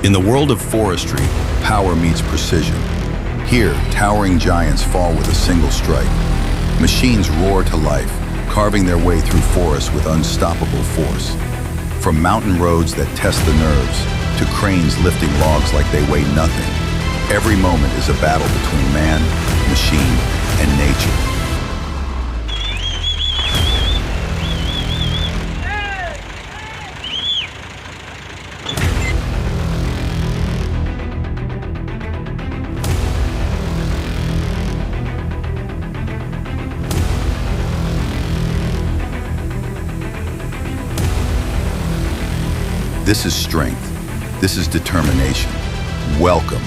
In the world of forestry, power meets precision. Here, towering giants fall with a single strike. Machines roar to life, carving their way through forests with unstoppable force. From mountain roads that test the nerves, to cranes lifting logs like they weigh nothing, every moment is a battle between man, machine, and nature. This is strength. This is determination. Welcome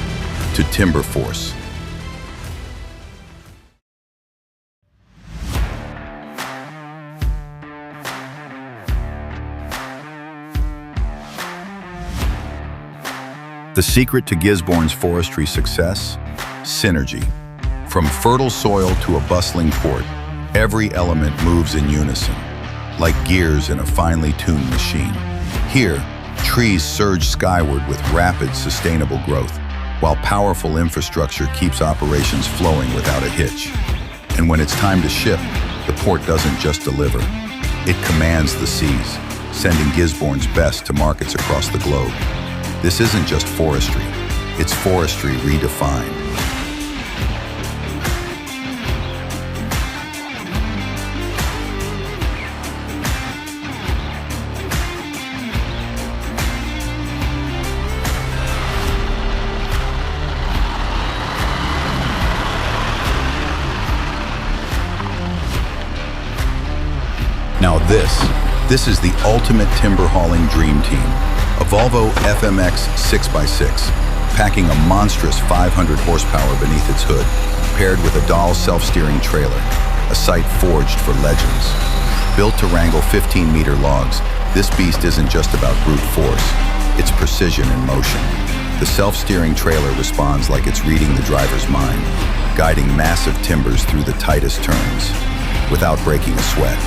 to Timber Force. The secret to Gisborne's forestry success? Synergy. From fertile soil to a bustling port, every element moves in unison, like gears in a finely tuned machine. Here, trees surge skyward with rapid, sustainable growth, while powerful infrastructure keeps operations flowing without a hitch. And when it's time to ship, the port doesn't just deliver. It commands the seas, sending Gisborne's best to markets across the globe. This isn't just forestry, it's forestry redefined. Now this is the ultimate timber hauling dream team. A Volvo FMX 6x6, packing a monstrous 500 horsepower beneath its hood, paired with a Dahl self-steering trailer, a sight forged for legends. Built to wrangle 15-meter logs, this beast isn't just about brute force, it's precision in motion. The self-steering trailer responds like it's reading the driver's mind, guiding massive timbers through the tightest turns, without breaking a sweat.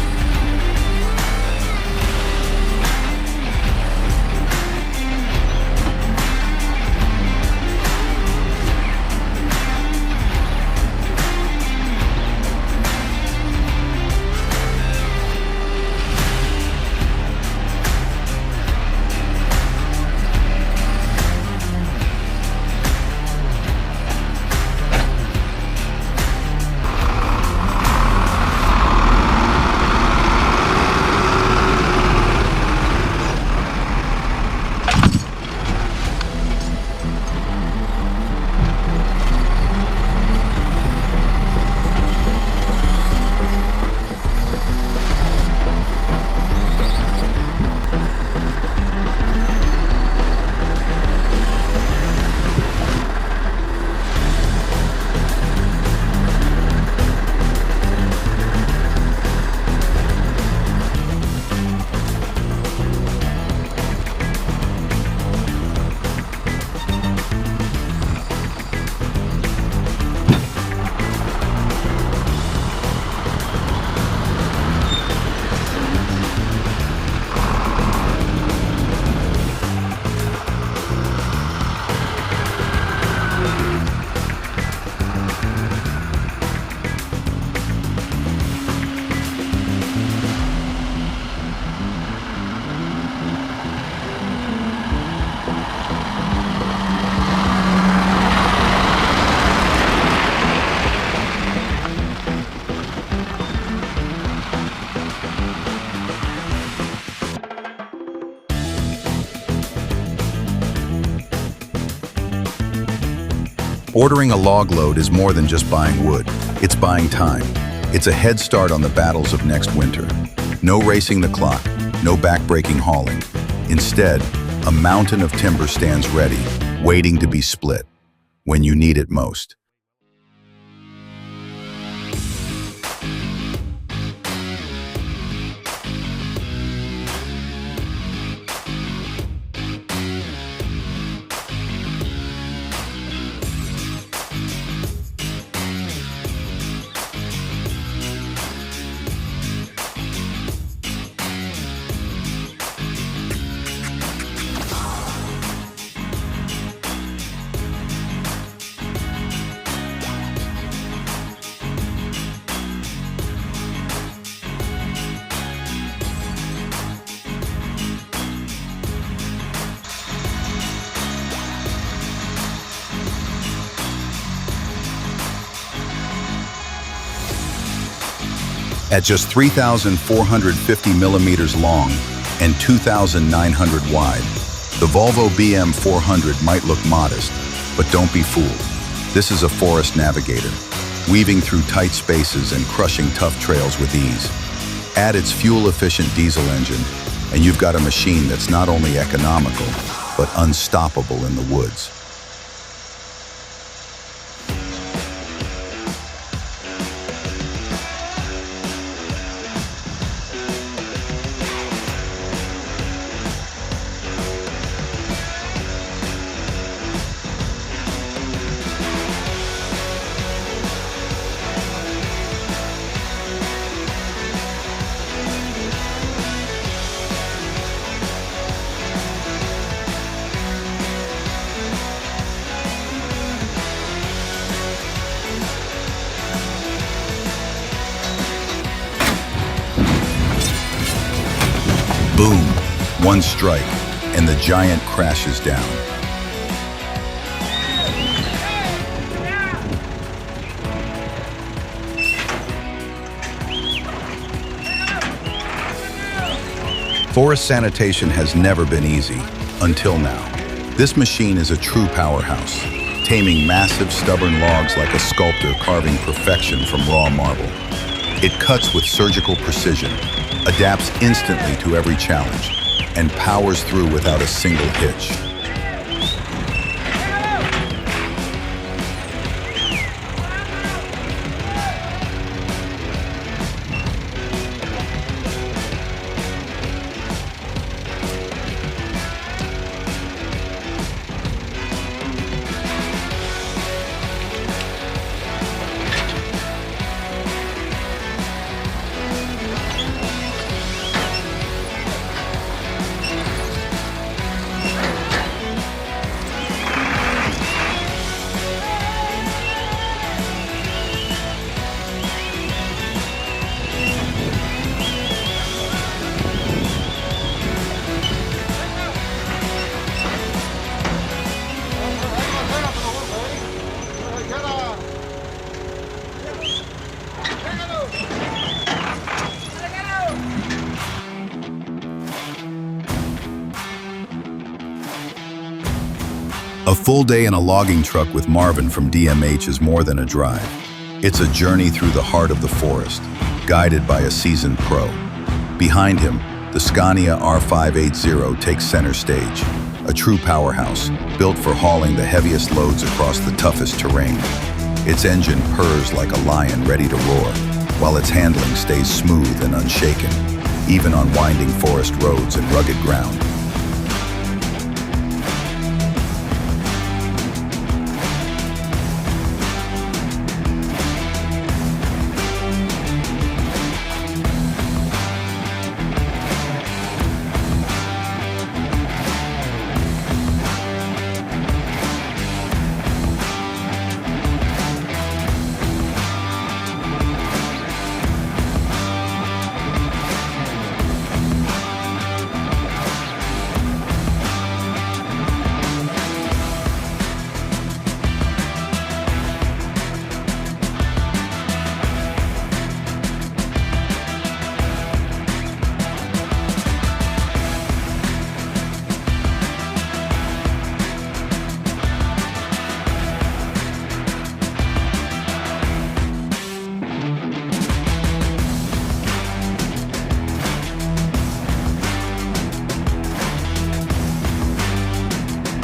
Ordering a log load is more than just buying wood. It's buying time. It's a head start on the battles of next winter. No racing the clock, no back-breaking hauling. Instead, a mountain of timber stands ready, waiting to be split when you need it most. At just 3,450 millimeters long and 2,900 wide, the Volvo BM400 might look modest, but don't be fooled. This is a forest navigator, weaving through tight spaces and crushing tough trails with ease. Add its fuel-efficient diesel engine, and you've got a machine that's not only economical, but unstoppable in the woods. Boom, one strike, and the giant crashes down. Forest sanitation has never been easy, until now. This machine is a true powerhouse, taming massive, stubborn logs like a sculptor carving perfection from raw marble. It cuts with surgical precision, adapts instantly to every challenge, and powers through without a single hitch. A full day in a logging truck with Marvin from DMH is more than a drive. It's a journey through the heart of the forest, guided by a seasoned pro. Behind him, the Scania R580 takes center stage, a true powerhouse built for hauling the heaviest loads across the toughest terrain. Its engine purrs like a lion ready to roar, while its handling stays smooth and unshaken, even on winding forest roads and rugged ground.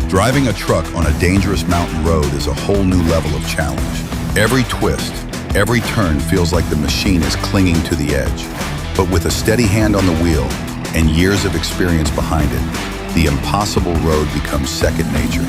Driving a truck on a dangerous mountain road is a whole new level of challenge. Every twist, every turn feels like the machine is clinging to the edge. But with a steady hand on the wheel and years of experience behind it, the impossible road becomes second nature.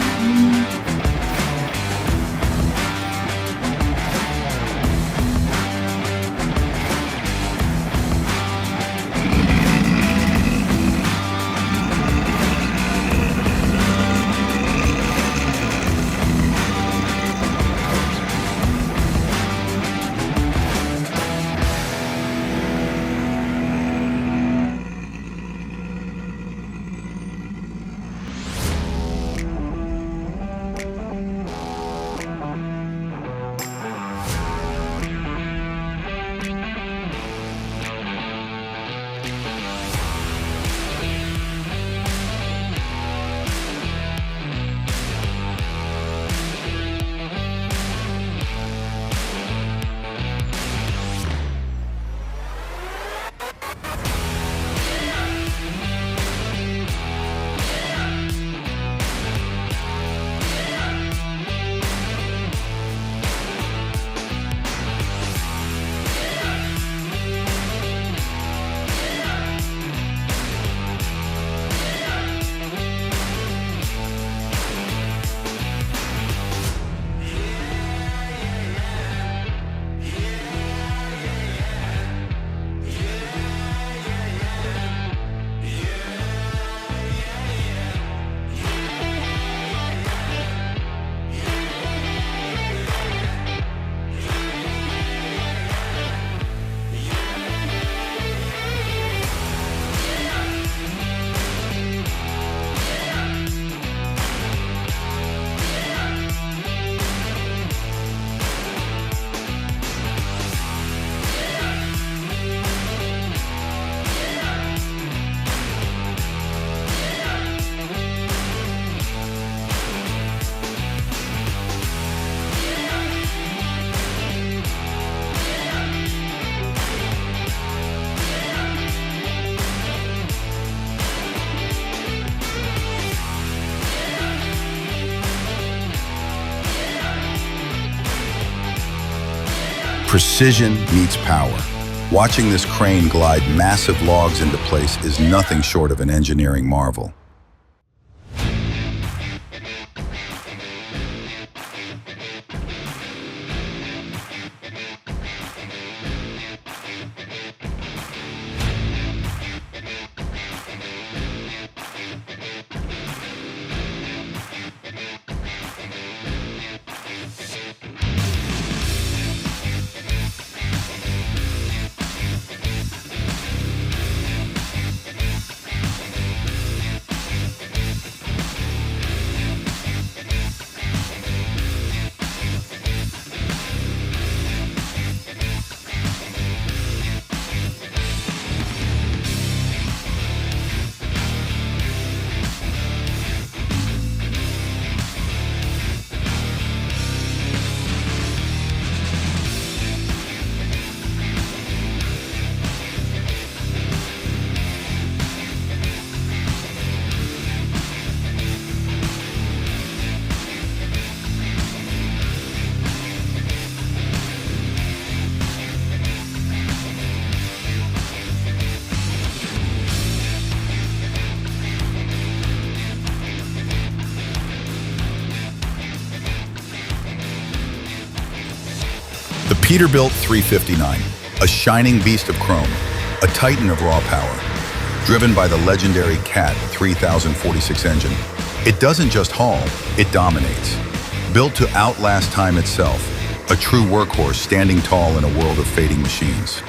Precision meets power. Watching this crane glide massive logs into place is nothing short of an engineering marvel. The Peterbilt 359, a shining beast of chrome, a titan of raw power, driven by the legendary CAT 3046 engine. It doesn't just haul, it dominates. Built to outlast time itself, a true workhorse standing tall in a world of fading machines.